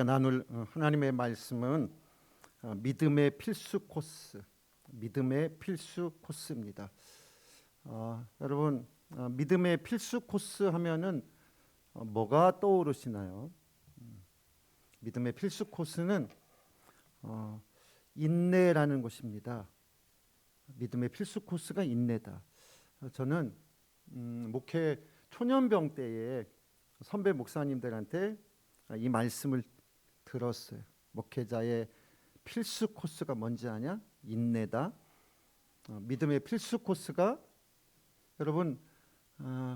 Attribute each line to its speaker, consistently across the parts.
Speaker 1: 우리가 나눌 하나님의 말씀은 믿음의 필수 코스, 믿음의 필수 코스입니다. 여러분, 믿음의 필수 코스 하면은 뭐가 떠오르시나요? 믿음의 필수 코스는 인내라는 것입니다. 믿음의 필수 코스가 인내다. 저는 목회 초년병 때에 선배 목사님들한테 이 말씀을 들었어요. 목회자의 필수 코스가 뭔지 아냐? 인내다. 믿음의 필수 코스가 여러분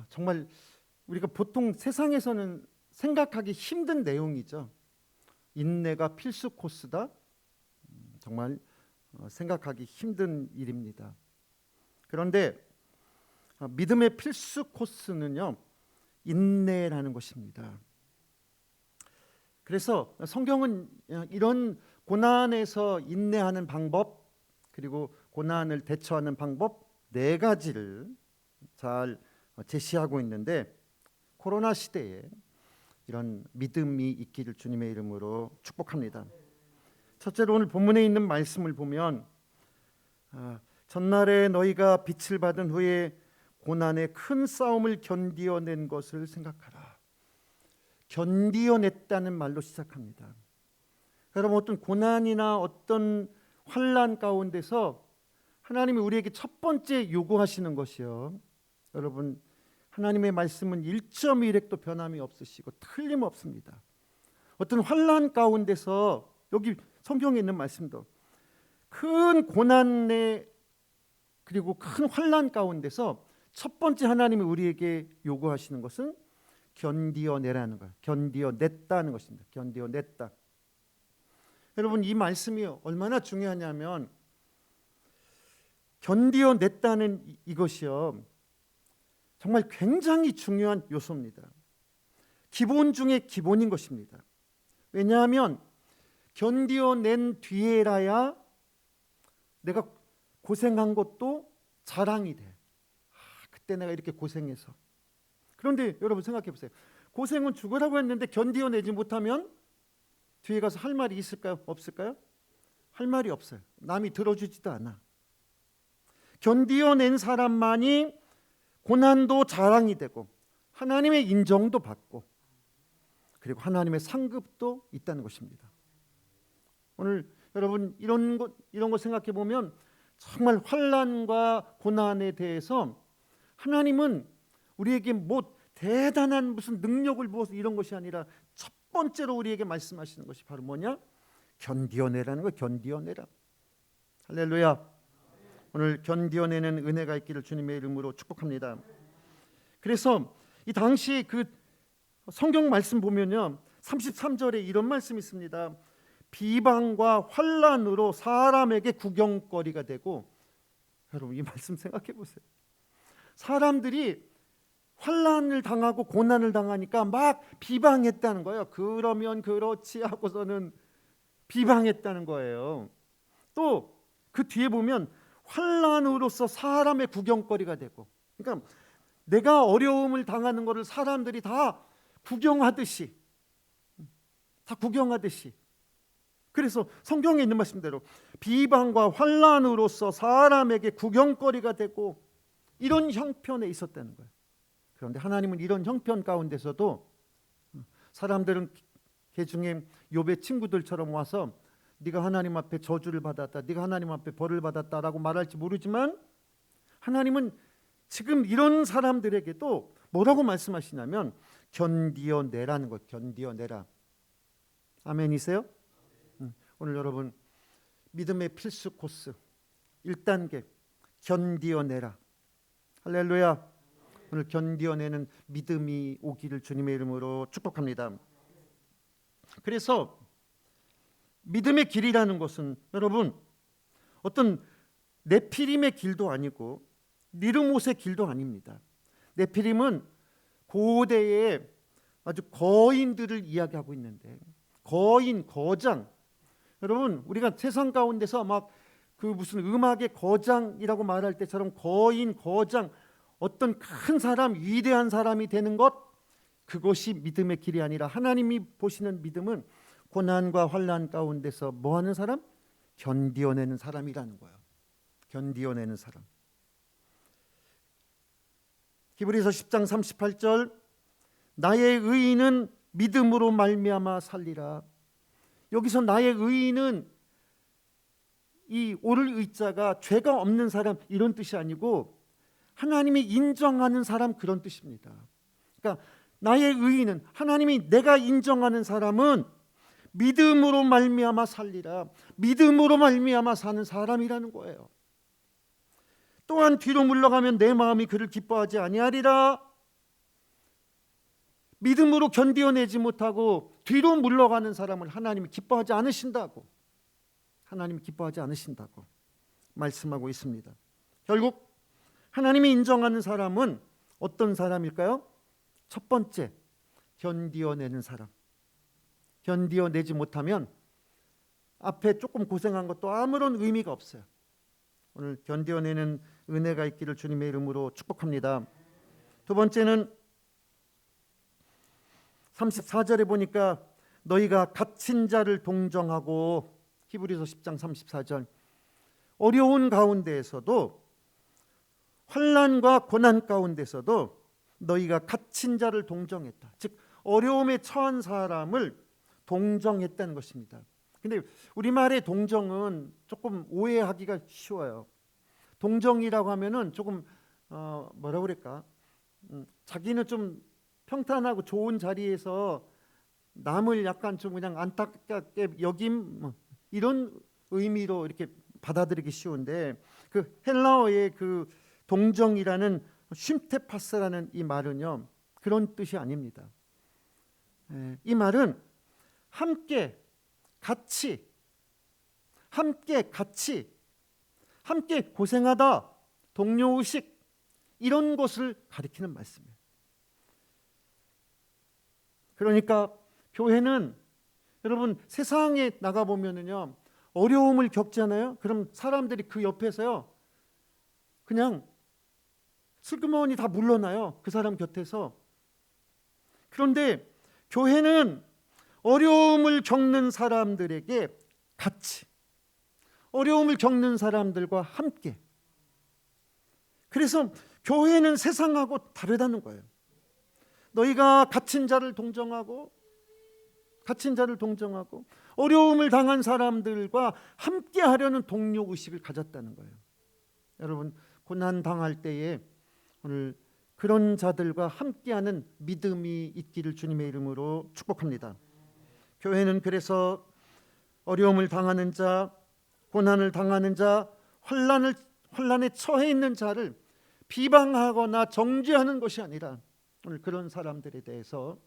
Speaker 1: 정말 우리가 보통 세상에서는 생각하기 힘든 내용이죠. 인내가 필수 코스다. 정말 생각하기 힘든 일입니다. 그런데 믿음의 필수 코스는요, 인내라는 것입니다. 그래서 성경은 이런 고난에서 인내하는 방법, 그리고 고난을 대처하는 방법 4가지를 잘 제시하고 있는데, 코로나 시대에 이런 믿음이 있기를 주님의 이름으로 축복합니다. 첫째로 오늘 본문에 있는 말씀을 보면 전날에 너희가 빛을 받은 후에 고난의 큰 싸움을 견디어낸 것을 생각하라. 견디어냈다는 말로 시작합니다. 여러분, 어떤 고난이나 어떤 환난 가운데서 하나님이 우리에게 첫 번째 요구하시는 것이요, 여러분, 하나님의 말씀은 1.1획도 변함이 없으시고 틀림없습니다. 어떤 환난 가운데서, 여기 성경에 있는 말씀도 큰 고난에 그리고 큰 환난 가운데서 첫 번째 하나님이 우리에게 요구하시는 것은 견디어내라는 거예요. 견디어냈다는 것입니다. 견디어냈다. 여러분, 이 말씀이 얼마나 중요하냐면, 견디어냈다는 이것이요, 정말 굉장히 중요한 요소입니다. 기본 중에 기본인 것입니다. 왜냐하면 견디어낸 뒤에라야 내가 고생한 것도 자랑이 돼. 그때 내가 이렇게 고생해서. 그런데 여러분 생각해 보세요. 고생은 죽으라고 했는데 견디어내지 못하면 뒤에 가서 할 말이 있을까요? 없을까요? 할 말이 없어요. 남이 들어주지도 않아. 견디어낸 사람만이 고난도 자랑이 되고 하나님의 인정도 받고 그리고 하나님의 상급도 있다는 것입니다. 오늘 여러분 이런 거 생각해 보면 정말 환난과 고난에 대해서 하나님은 우리에게 뭐 대단한 무슨 능력을 부어서 이런 것이 아니라 첫 번째로 우리에게 말씀하시는 것이 바로 뭐냐? 견디어내라는 거. 견디어내라. 할렐루야. 오늘 견디어내는 은혜가 있기를 주님의 이름으로 축복합니다. 그래서 이 당시 그 성경 말씀 보면요, 33절에 이런 말씀이 있습니다. 비방과 환난으로 사람에게 구경거리가 되고, 여러분 이 말씀 생각해 보세요. 사람들이 환난을 당하고 고난을 당하니까 막 비방했다는 거예요. 그러면 그렇지 하고서는 비방했다는 거예요. 또 그 뒤에 보면 환난으로서 사람의 구경거리가 되고, 그러니까 내가 어려움을 당하는 것을 사람들이 다 구경하듯이, 그래서 성경에 있는 말씀대로 비방과 환난으로서 사람에게 구경거리가 되고 이런 형편에 있었다는 거예요. 그런데 하나님은 이런 형편 가운데서도 사람들은 그 중에 욥의 친구들처럼 와서 네가 하나님 앞에 저주를 받았다, 네가 하나님 앞에 벌을 받았다라고 말할지 모르지만 하나님은 지금 이런 사람들에게도 뭐라고 말씀하시냐면 견디어내라는 것. 견디어내라. 아멘이세요? 오늘 여러분 믿음의 필수 코스 1단계 견디어내라. 할렐루야. 오늘 견디어내는 믿음이 오기를 주님의 이름으로 축복합니다. 그래서 믿음의 길이라는 것은 여러분 어떤 네피림의 길도 아니고 니르못의 길도 아닙니다. 네피림은 고대의 아주 거인들을 이야기하고 있는데, 거인, 거장, 여러분 우리가 세상 가운데서 막 그 무슨 음악의 거장이라고 말할 때처럼 거인, 거장, 어떤 큰 사람, 위대한 사람이 되는 것, 그것이 믿음의 길이 아니라 하나님이 보시는 믿음은 고난과 환난 가운데서 뭐 하는 사람? 견디어내는 사람이라는 거예요. 견디어내는 사람. 히브리서 10장 38절 나의 의인은 믿음으로 말미암아 살리라. 여기서 나의 의인은 이 오를 의자가 죄가 없는 사람 이런 뜻이 아니고 하나님이 인정하는 사람 그런 뜻입니다. 그러니까 나의 의인은 하나님이 내가 인정하는 사람은 믿음으로 말미암아 살리라. 믿음으로 말미암아 사는 사람이라는 거예요. 또한 뒤로 물러가면 내 마음이 그를 기뻐하지 아니하리라. 믿음으로 견디어내지 못하고 뒤로 물러가는 사람을 하나님이 기뻐하지 않으신다고, 하나님이 기뻐하지 않으신다고 말씀하고 있습니다. 결국 하나님이 인정하는 사람은 어떤 사람일까요? 첫 번째, 견디어내는 사람. 견디어내지 못하면 앞에 조금 고생한 것도 아무런 의미가 없어요. 오늘 견디어내는 은혜가 있기를 주님의 이름으로 축복합니다. 두 번째는 34절에 보니까 너희가 갇힌 자를 동정하고, 히브리서 10장 34절, 어려운 가운데에서도 환난과 고난 가운데서도 너희가 갇힌 자를 동정했다. 즉 어려움에 처한 사람을 동정했다는 것입니다. 근데 우리말의 동정은 조금 오해하기가 쉬워요. 동정이라고 하면은 조금 뭐라 그럴까? 자기는 좀 평탄하고 좋은 자리에서 남을 약간 좀 그냥 안타깝게 여김 이런 의미로 이렇게 받아들이기 쉬운데, 그 헬라어의 그 동정이라는 쉼테파스라는 이 말은요 그런 뜻이 아닙니다. 이 말은 함께 같이 고생하다, 동료의식 이런 것을 가리키는 말씀이에요. 그러니까 교회는 여러분 세상에 나가 보면은요 어려움을 겪잖아요. 그럼 사람들이 그 옆에서요 그냥 슬그머니 다 물러나요. 그 사람 곁에서. 그런데 교회는 어려움을 겪는 사람들에게 같이, 어려움을 겪는 사람들과 함께. 그래서 교회는 세상하고 다르다는 거예요. 너희가 갇힌 자를 동정하고 어려움을 당한 사람들과 함께 하려는 동료 의식을 가졌다는 거예요. 여러분 고난 당할 때에 오늘 그런 자들과 함께하는 믿음이 있기를 주님의 이름으로 축복합니다. 교회는 그래서 어려움을 당하는 자, 고난을 당하는 자, 환난에 처해 있는 자를 비방하거나 정죄하는 것이 아니라 오늘 그런 사람들에 대해서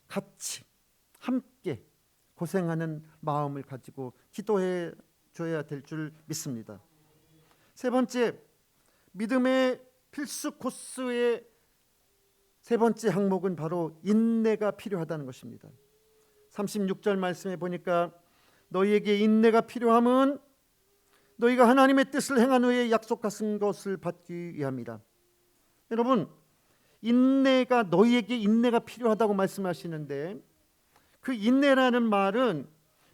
Speaker 1: 같이 함께 고생하는 마음을 가지고 기도해 줘야 될 줄 믿습니다. 세 번째, 믿음의 필수 코스의 세 번째 항목은 바로 인내가 필요하다는 것입니다. 36절 말씀에 보니까 너희에게 인내가 필요함은 너희가 하나님의 뜻을 행한 후에 약속하신 것을 받기 위함이라. 여러분 인내가, 너희에게 인내가 필요하다고 말씀하시는데 그 인내라는 말은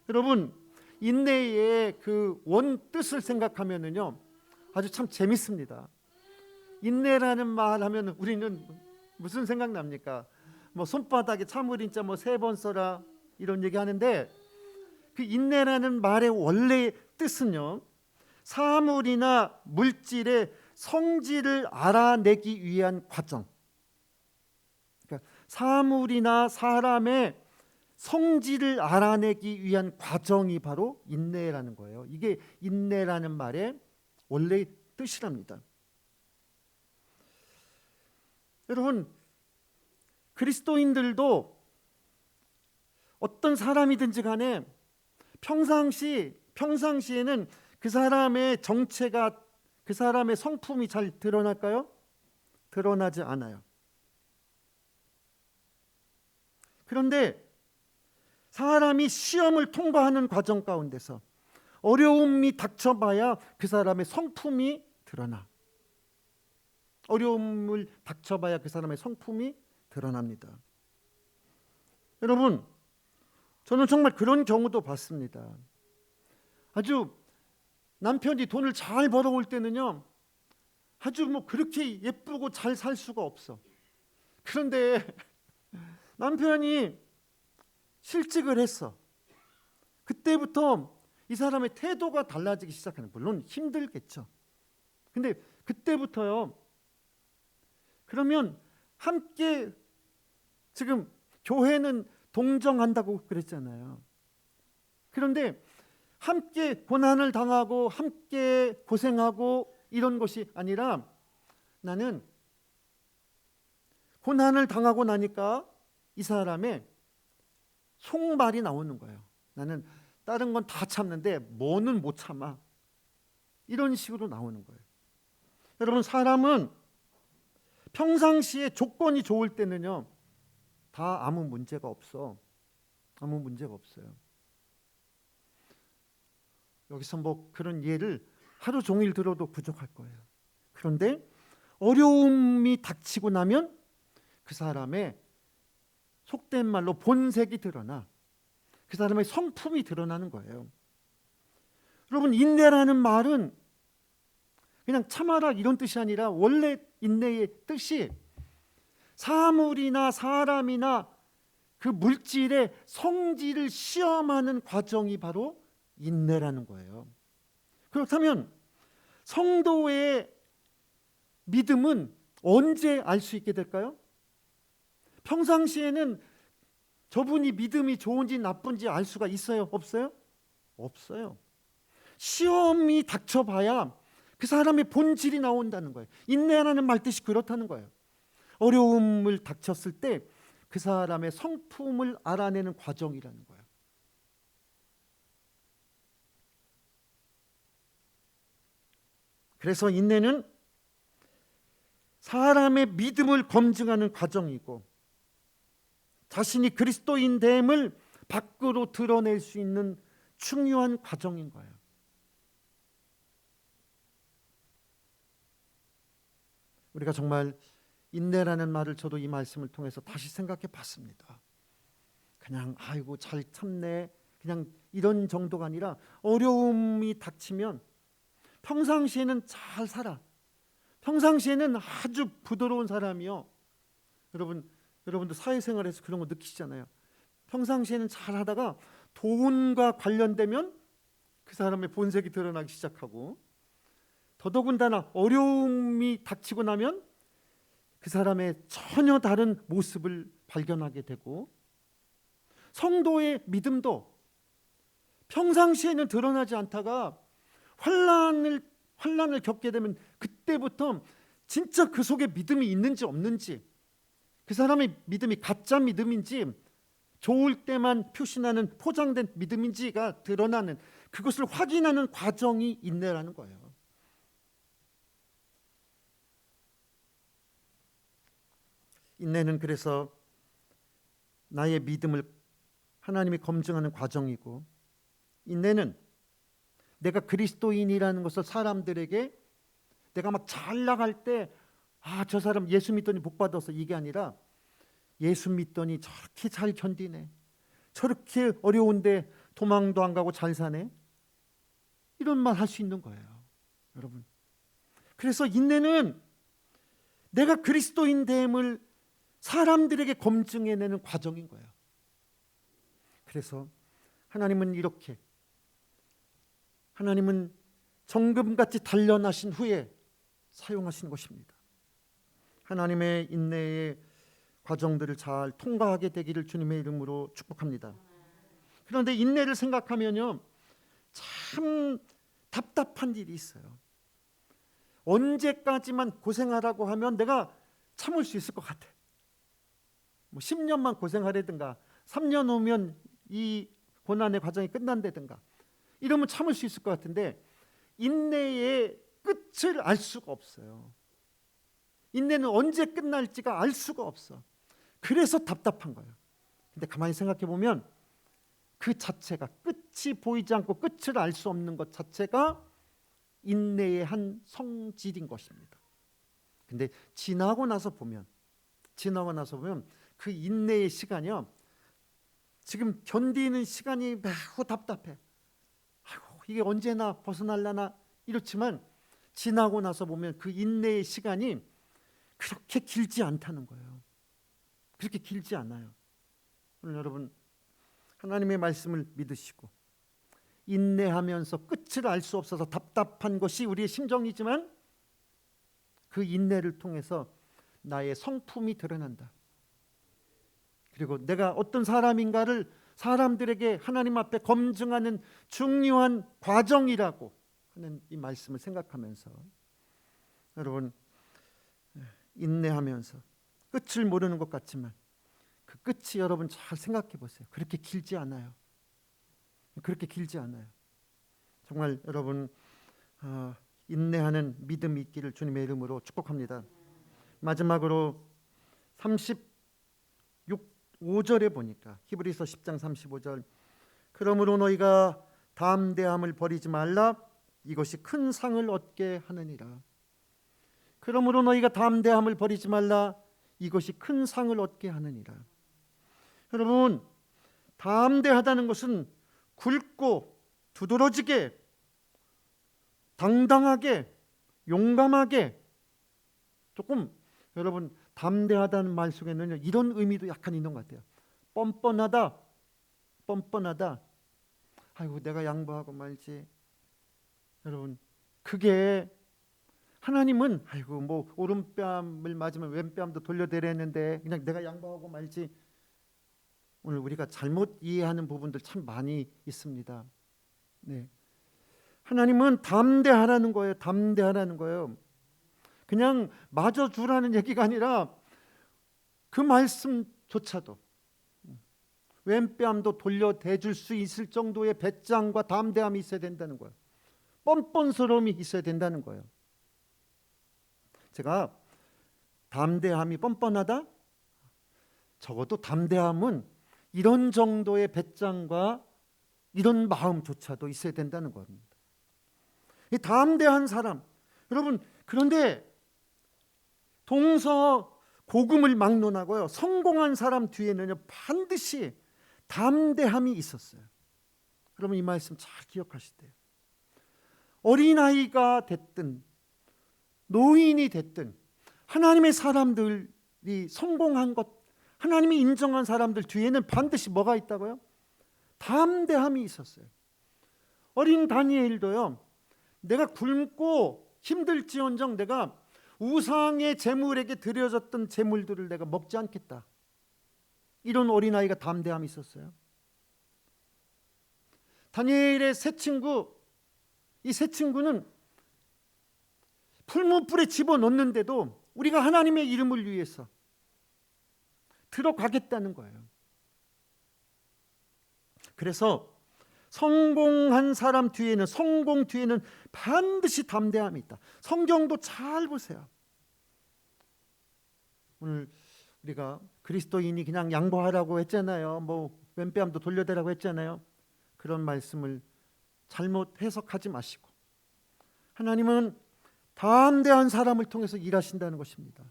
Speaker 1: 여러분 인내의 그 원 뜻을 생각하면은요 아주 참 재밌습니다. 인내라는 말 하면 우리는 무슨 생각납니까? 뭐 손바닥에 참을인자 뭐 3번 써라 이런 얘기 하는데, 그 인내라는 말의 원래 뜻은요 사물이나 물질의 성질을 알아내기 위한 과정. 그러니까 사물이나 사람의 성질을 알아내기 위한 과정이 바로 인내라는 거예요. 이게 인내라는 말의 원래 뜻이랍니다. 여러분 그리스도인들도 어떤 사람이든지 간에 평상시에는 그 사람의 정체가, 그 사람의 성품이 잘 드러날까요? 드러나지 않아요. 그런데 사람이 시험을 통과하는 과정 가운데서 어려움이 닥쳐봐야 그 사람의 성품이 드러나. 어려움을 닥쳐봐야 그 사람의 성품이 드러납니다. 여러분 저는 정말 그런 경우도 봤습니다. 아주 남편이 돈을 잘 벌어올 때는요, 아주 뭐 그렇게 예쁘고 잘 살 수가 없어. 그런데 남편이 실직을 했어. 그때부터 이 사람의 태도가 달라지기 시작하는, 물론 힘들겠죠. 근데 그때부터요, 그러면 함께, 지금 교회는 동정한다고 그랬잖아요. 그런데 함께 고난을 당하고 함께 고생하고 이런 것이 아니라, 나는 고난을 당하고 나니까 이 사람의 속말이 나오는 거예요. 나는 다른 건 다 참는데 뭐는 못 참아. 이런 식으로 나오는 거예요. 여러분, 사람은 평상시에 조건이 좋을 때는요, 다 아무 문제가 없어. 아무 문제가 없어요. 여기서 뭐 그런 예를 하루 종일 들어도 부족할 거예요. 그런데 어려움이 닥치고 나면 그 사람의, 속된 말로 본색이 드러나, 그 사람의 성품이 드러나는 거예요. 여러분, 인내라는 말은 그냥 참아라 이런 뜻이 아니라, 원래 인내의 뜻이 사물이나 사람이나 그 물질의 성질을 시험하는 과정이 바로 인내라는 거예요. 그렇다면 성도의 믿음은 언제 알 수 있게 될까요? 평상시에는 저분이 믿음이 좋은지 나쁜지 알 수가 있어요? 없어요? 없어요. 시험이 닥쳐봐야 그 사람의 본질이 나온다는 거예요. 인내라는 말 뜻이 그렇다는 거예요. 어려움을 닥쳤을 때 그 사람의 성품을 알아내는 과정이라는 거예요. 그래서 인내는 사람의 믿음을 검증하는 과정이고, 자신이 그리스도인됨을 밖으로 드러낼 수 있는 중요한 과정인 거예요. 우리가 정말 인내라는 말을 저도 이 말씀을 통해서 다시 생각해 봤습니다. 그냥 아이고 잘 참네, 그냥 이런 정도가 아니라, 어려움이 닥치면 평상시에는 잘 살아. 평상시에는 아주 부드러운 사람이요. 여러분도 사회생활에서 그런 거 느끼시잖아요. 평상시에는 잘 하다가 돈과 관련되면 그 사람의 본색이 드러나기 시작하고, 더더군다나 어려움이 닥치고 나면 그 사람의 전혀 다른 모습을 발견하게 되고, 성도의 믿음도 평상시에는 드러나지 않다가 환난을 겪게 되면 그때부터 진짜 그 속에 믿음이 있는지 없는지, 그 사람의 믿음이 가짜 믿음인지 좋을 때만 표시나는 포장된 믿음인지가 드러나는, 그것을 확인하는 과정이 인내라는 거예요. 인내는 그래서 나의 믿음을 하나님이 검증하는 과정이고, 인내는 내가 그리스도인이라는 것을 사람들에게, 내가 막 잘 나갈 때 저 사람 예수 믿더니 복 받아서, 이게 아니라 예수 믿더니 저렇게 잘 견디네, 저렇게 어려운데 도망도 안 가고 잘 사네, 이런 말 할 수 있는 거예요, 여러분. 그래서 인내는 내가 그리스도인됨을 사람들에게 검증해내는 과정인 거예요. 그래서 하나님은 정금같이 단련하신 후에 사용하신 것입니다. 하나님의 인내의 과정들을 잘 통과하게 되기를 주님의 이름으로 축복합니다. 그런데 인내를 생각하면요, 참 답답한 일이 있어요. 언제까지만 고생하라고 하면 내가 참을 수 있을 것 같아. 10년만 고생하려든가, 3년 후면 이 고난의 과정이 끝난다든가, 이러면 참을 수 있을 것 같은데, 인내의 끝을 알 수가 없어요. 인내는 언제 끝날지가 알 수가 없어. 그래서 답답한 거예요. 근데 가만히 생각해 보면 그 자체가, 끝이 보이지 않고 끝을 알 수 없는 것 자체가 인내의 한 성질인 것입니다. 근데 지나고 나서 보면 그 인내의 시간이요, 지금 견디는 시간이 매우 답답해. 아이고, 이게 언제나 벗어날라나 이렇지만 지나고 나서 보면 그 인내의 시간이 그렇게 길지 않다는 거예요. 그렇게 길지 않아요. 오늘 여러분 하나님의 말씀을 믿으시고 인내하면서 끝을 알 수 없어서 답답한 것이 우리의 심정이지만 그 인내를 통해서 나의 성품이 드러난다. 그리고 내가 어떤 사람인가를 사람들에게 하나님 앞에 검증하는 중요한 과정이라고 하는 이 말씀을 생각하면서 여러분 인내하면서 끝을 모르는 것 같지만 그 끝이 여러분 잘 생각해 보세요. 그렇게 길지 않아요. 그렇게 길지 않아요. 정말 여러분 인내하는 믿음이 있기를 주님의 이름으로 축복합니다. 마지막으로 35절에 보니까 히브리서 10장 35절 그러므로 너희가 담대함을 버리지 말라 이것이 큰 상을 얻게 하느니라. 그러므로 너희가 담대함을 버리지 말라 이것이 큰 상을 얻게 하느니라. 여러분 담대하다는 것은 굵고 두드러지게 당당하게 용감하게 조금 여러분 담대하다는 말 속에는 이런 의미도 약간 있는 것 같아요. 뻔뻔하다. 아이고 내가 양보하고 말지. 여러분 그게 하나님은 아이고 뭐 오른뺨을 맞으면 왼뺨도 돌려대랬는데 그냥 내가 양보하고 말지. 오늘 우리가 잘못 이해하는 부분들 참 많이 있습니다. 네. 하나님은 담대하라는 거예요. 담대하라는 거예요. 그냥 마저 주라는 얘기가 아니라 그 말씀조차도 왼뺨도 돌려대줄 수 있을 정도의 배짱과 담대함이 있어야 된다는 거예요. 뻔뻔스러움이 있어야 된다는 거예요. 제가 담대함이 뻔뻔하다? 적어도 담대함은 이런 정도의 배짱과 이런 마음조차도 있어야 된다는 겁니다. 이 담대한 사람, 여러분 그런데 동서고금을 막론하고요 성공한 사람 뒤에는요 반드시 담대함이 있었어요. 그러면 이 말씀 잘 기억하실 때요. 어린아이가 됐든 노인이 됐든 하나님의 사람들이 성공한 것, 하나님이 인정한 사람들 뒤에는 반드시 뭐가 있다고요? 담대함이 있었어요. 어린 다니엘도요 내가 굶고 힘들지언정 내가 우상의 제물에게 드려졌던 제물들을 내가 먹지 않겠다. 이런 어린아이가 담대함이 있었어요. 다니엘의 세 친구, 이 세 친구는 풀무불에 집어넣는데도 우리가 하나님의 이름을 위해서 들어가겠다는 거예요. 그래서 성공한 사람 뒤에는, 성공 뒤에는 반드시 담대함이 있다. 성경도 잘 보세요. 오늘 우리가 그리스도인이 그냥 양보하라고 했잖아요. 뭐 왼뺨도 돌려대라고 했잖아요. 그런 말씀을 잘못 해석하지 마시고 하나님은 담대한 사람을 통해서 일하신다는 것입니다.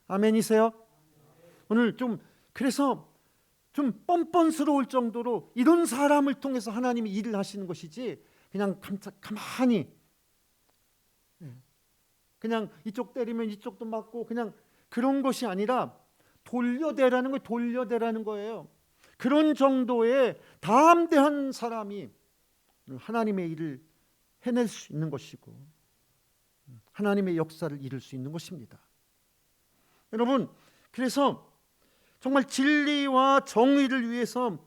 Speaker 1: 아멘이세요? 오늘 그래서 좀 뻔뻔스러울 정도로 이런 사람을 통해서 하나님이 일을 하시는 것이지 그냥 가만히 그냥 이쪽 때리면 이쪽도 맞고 그냥 그런 것이 아니라 돌려대라는 거예요. 그런 정도의 담대한 사람이 하나님의 일을 해낼 수 있는 것이고 하나님의 역사를 이룰 수 있는 것입니다. 여러분, 그래서 정말 진리와 정의를 위해서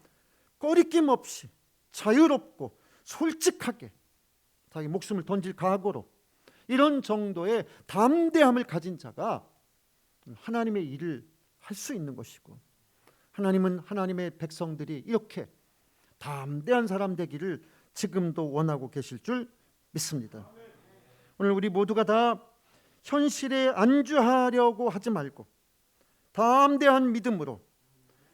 Speaker 1: 꺼리낌 없이 자유롭고 솔직하게 자기 목숨을 던질 각오로 이런 정도의 담대함을 가진 자가 하나님의 일을 할 수 있는 것이고 하나님은 하나님의 백성들이 이렇게 담대한 사람 되기를 지금도 원하고 계실 줄 믿습니다. 오늘 우리 모두가 다 현실에 안주하려고 하지 말고 담대한 믿음으로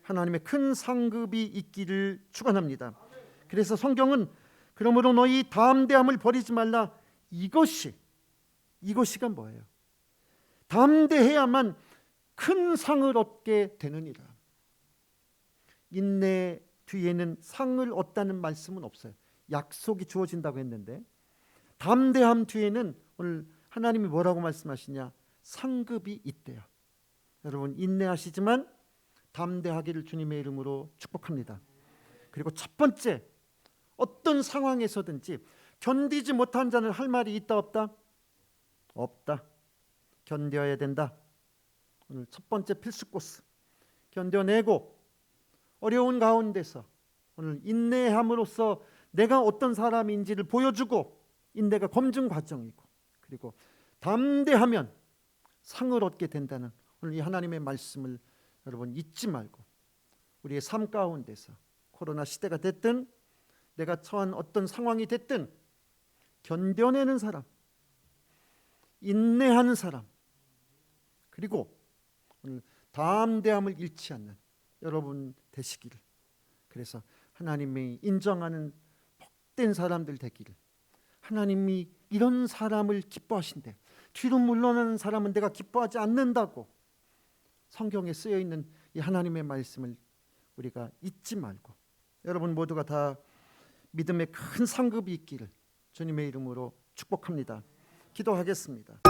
Speaker 1: 하나님의 큰 상급이 있기를 축원합니다. 그래서 성경은 그러므로 너희 담대함을 버리지 말라. 이것이가 뭐예요? 담대해야만 큰 상을 얻게 되느니라. 인내 뒤에는 상을 얻다는 말씀은 없어요. 약속이 주어진다고 했는데 담대함 뒤에는 오늘 하나님이 뭐라고 말씀하시냐? 상급이 있대요. 여러분 인내하시지만 담대하기를 주님의 이름으로 축복합니다. 그리고 첫 번째, 어떤 상황에서든지 견디지 못한 자는 할 말이 있다 없다? 없다. 견뎌야 된다. 오늘 첫 번째 필수 코스, 견뎌내고 어려운 가운데서 오늘 인내함으로써 내가 어떤 사람인지를 보여주고, 인내가 검증 과정이고, 그리고 담대하면 상을 얻게 된다는 오늘 이 하나님의 말씀을 여러분 잊지 말고 우리의 삶 가운데서 코로나 시대가 됐든 내가 처한 어떤 상황이 됐든 견뎌내는 사람, 인내하는 사람, 그리고 오늘 담대함을 잃지 않는 여러분 되시기를, 그래서 하나님이 인정하는 복된 사람들 되기를, 하나님이 이런 사람을 기뻐하신대, 뒤로 물러나는 사람은 내가 기뻐하지 않는다고 성경에 쓰여 있는 이 하나님의 말씀을 우리가 잊지 말고 여러분 모두가 다 믿음의 큰 상급이 있기를 주님의 이름으로 축복합니다. 기도하겠습니다.